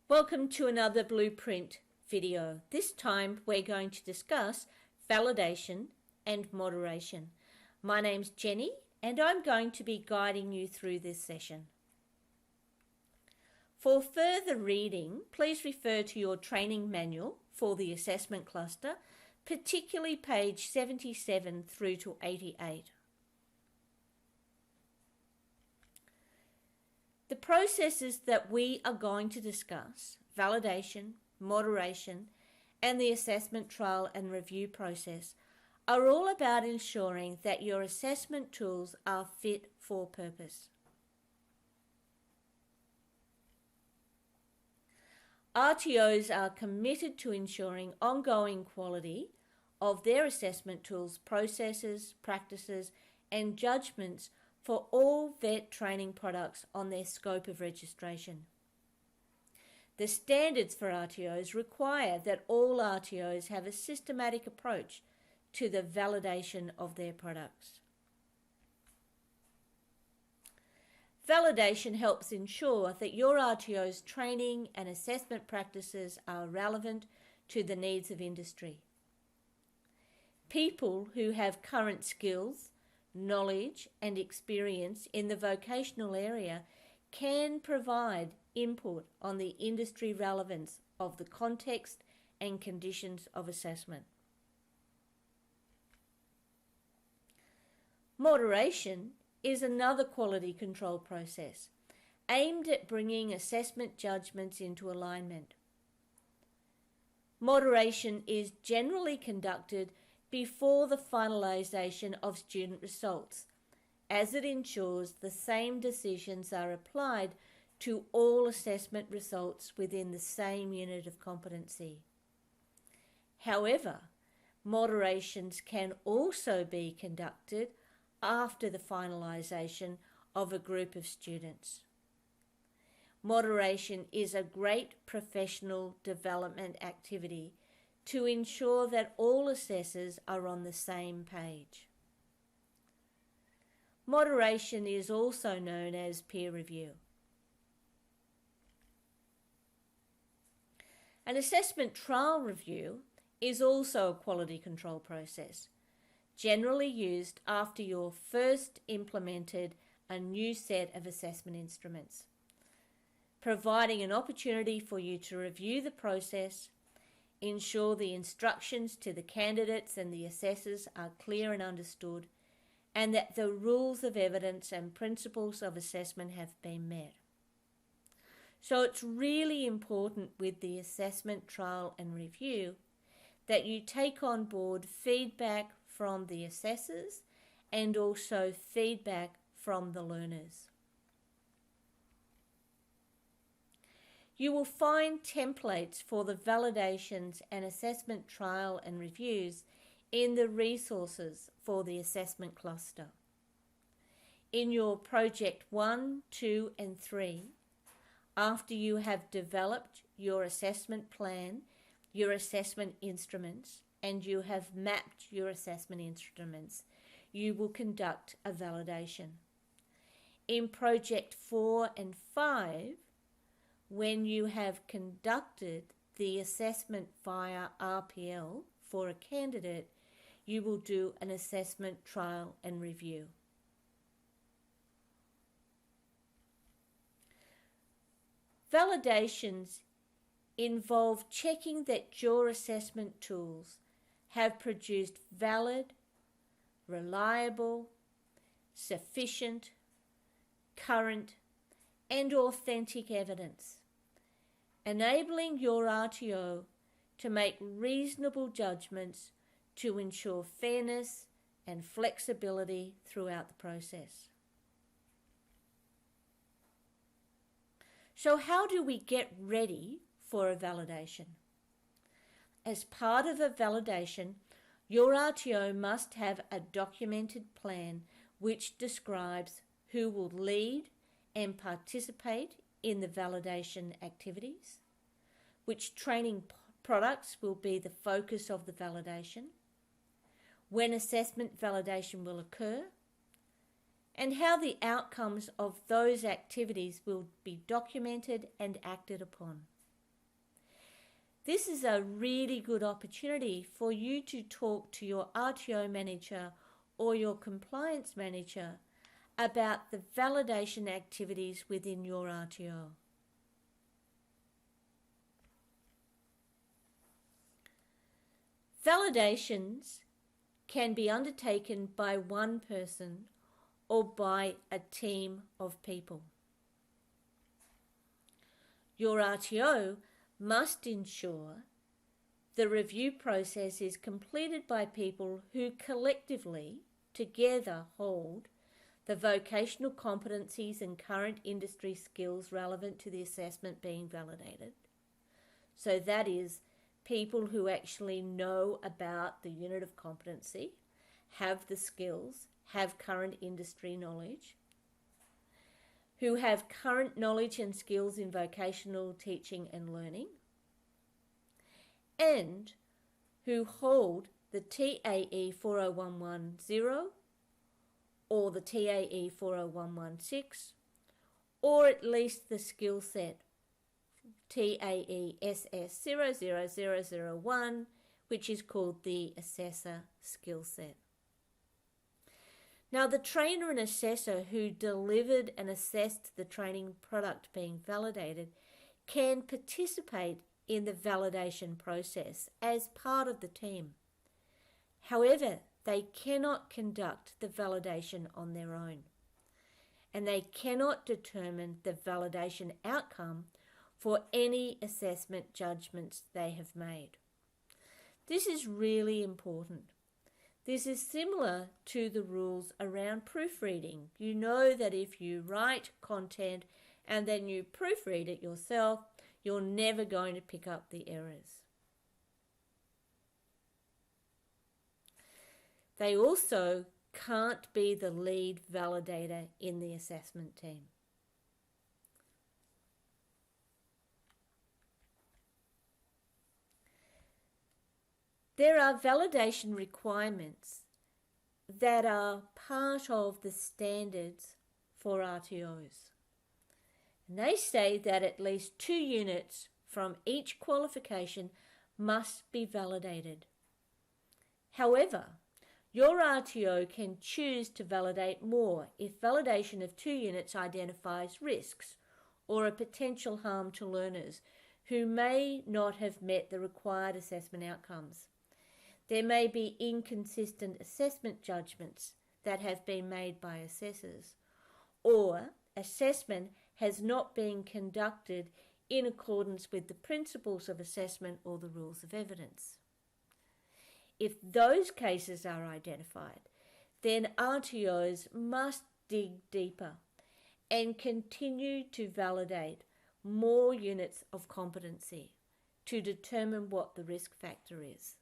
Welcome to another Blueprint video. This time we're going to discuss validation and moderation. My name's Jenny and I'm going to be guiding you through this session. For further reading, please refer to your training manual for the assessment cluster, particularly page 77 through to 88. The processes that we are going to discuss, validation, moderation, and the assessment trial and review process, are all about ensuring that your assessment tools are fit for purpose. RTOs are committed to ensuring ongoing quality of their assessment tools, processes, practices, and judgments for all VET training products on their scope of registration. The standards for RTOs require that all RTOs have a systematic approach to the validation of their products. Validation helps ensure that your RTO's training and assessment practices are relevant to the needs of industry. People who have current skills, knowledge and experience in the vocational area can provide input on the industry relevance of the context and conditions of assessment. Moderation is another quality control process aimed at bringing assessment judgments into alignment. Moderation is generally conducted before the finalisation of student results, as it ensures the same decisions are applied to all assessment results within the same unit of competency. However, moderations can also be conducted after the finalisation of a group of students. Moderation is a great professional development activity to ensure that all assessors are on the same page. Moderation is also known as peer review. An assessment trial review is also a quality control process, generally used after you've first implemented a new set of assessment instruments, providing an opportunity for you to review the process, ensure the instructions to the candidates and the assessors are clear and understood, and that the rules of evidence and principles of assessment have been met. So it's really important with the assessment trial and review that you take on board feedback from the assessors and also feedback from the learners. You will find templates for the validations and assessment trial and reviews in the resources for the assessment cluster. In your Project 1, 2 and 3, after you have developed your assessment plan, your assessment instruments, and you have mapped your assessment instruments, you will conduct a validation. In Project 4 and 5, when you have conducted the assessment via RPL for a candidate, you will do an assessment trial and review. Validations involve checking that your assessment tools have produced valid, reliable, sufficient, current, and authentic evidence, enabling your RTO to make reasonable judgments to ensure fairness and flexibility throughout the process. So how do we get ready for a validation? As part of a validation, your RTO must have a documented plan which describes who will lead and participate in the validation activities, which training products will be the focus of the validation, when assessment validation will occur, and how the outcomes of those activities will be documented and acted upon. This is a really good opportunity for you to talk to your RTO manager or your compliance manager about the validation activities within your RTO. Validations can be undertaken by one person or by a team of people. Your RTO must ensure the review process is completed by people who collectively, together, hold the vocational competencies and current industry skills relevant to the assessment being validated. So that is people who actually know about the unit of competency, have the skills, have current industry knowledge, who have current knowledge and skills in vocational teaching and learning, and who hold the TAE 40110 or the TAE 40116, or at least the skill set TAE SS 00001, which is called the Assessor Skill Set. Now, the trainer and assessor who delivered and assessed the training product being validated can participate in the validation process as part of the team. However, they cannot conduct the validation on their own, and they cannot determine the validation outcome for any assessment judgments they have made. This is really important. This is similar to the rules around proofreading. You know that if you write content and then you proofread it yourself, you're never going to pick up the errors. They also can't be the lead validator in the assessment team. There are validation requirements that are part of the standards for RTOs. And they say that at least 2 units from each qualification must be validated. However, your RTO can choose to validate more if validation of 2 units identifies risks or a potential harm to learners who may not have met the required assessment outcomes. There may be inconsistent assessment judgments that have been made by assessors, or assessment has not been conducted in accordance with the principles of assessment or the rules of evidence. If those cases are identified, then RTOs must dig deeper and continue to validate more units of competency to determine what the risk factor is.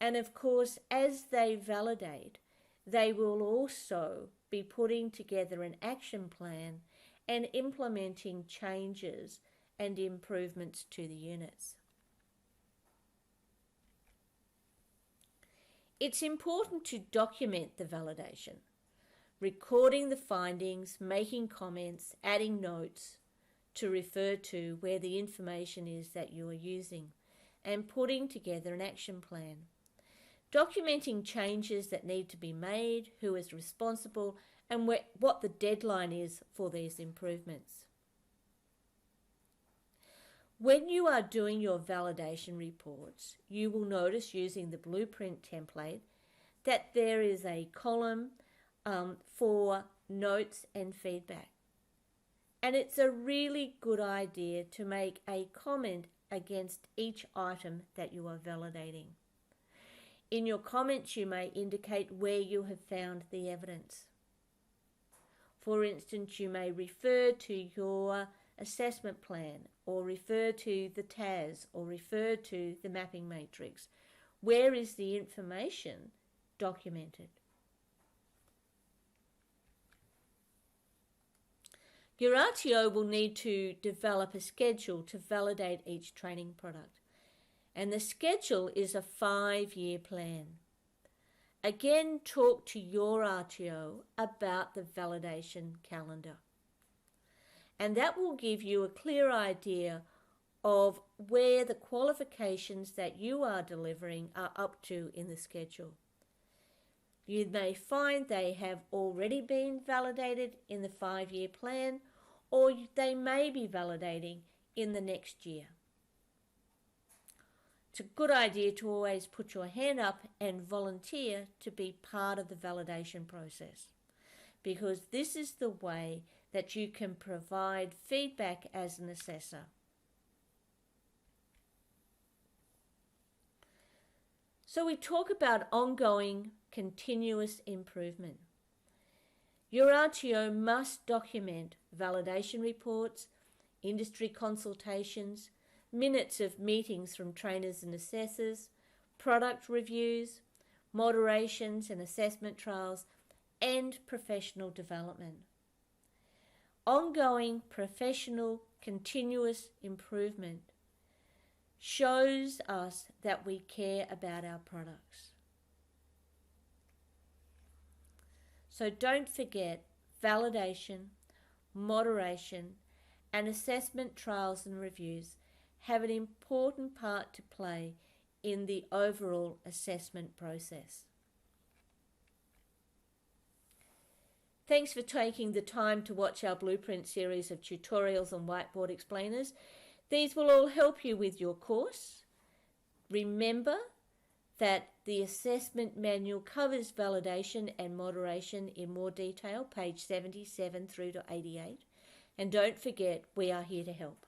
And of course, as they validate, they will also be putting together an action plan and implementing changes and improvements to the units. It's important to document the validation, recording the findings, making comments, adding notes to refer to where the information is that you are using, and putting together an action plan. Documenting changes that need to be made, who is responsible, and what the deadline is for these improvements. When you are doing your validation reports, you will notice using the blueprint template that there is a column for notes and feedback. And it's a really good idea to make a comment against each item that you are validating. In your comments, you may indicate where you have found the evidence. For instance, you may refer to your assessment plan, or refer to the TAS, or refer to the mapping matrix. Where is the information documented? Your RTO will need to develop a schedule to validate each training product. And the schedule is a 5-year plan. Again, talk to your RTO about the validation calendar. And that will give you a clear idea of where the qualifications that you are delivering are up to in the schedule. You may find they have already been validated in the 5-year plan, or they may be validating in the next year. It's a good idea to always put your hand up and volunteer to be part of the validation process, because this is the way that you can provide feedback as an assessor. So we talk about ongoing continuous improvement. Your RTO must document validation reports, industry consultations, minutes of meetings from trainers and assessors, product reviews, moderations and assessment trials, and professional development. Ongoing professional continuous improvement shows us that we care about our products. So don't forget, validation, moderation, and assessment trials and reviews have an important part to play in the overall assessment process. Thanks for taking the time to watch our Blueprint series of tutorials and whiteboard explainers. These will all help you with your course. Remember that the assessment manual covers validation and moderation in more detail, page 77 through to 88. And don't forget, we are here to help.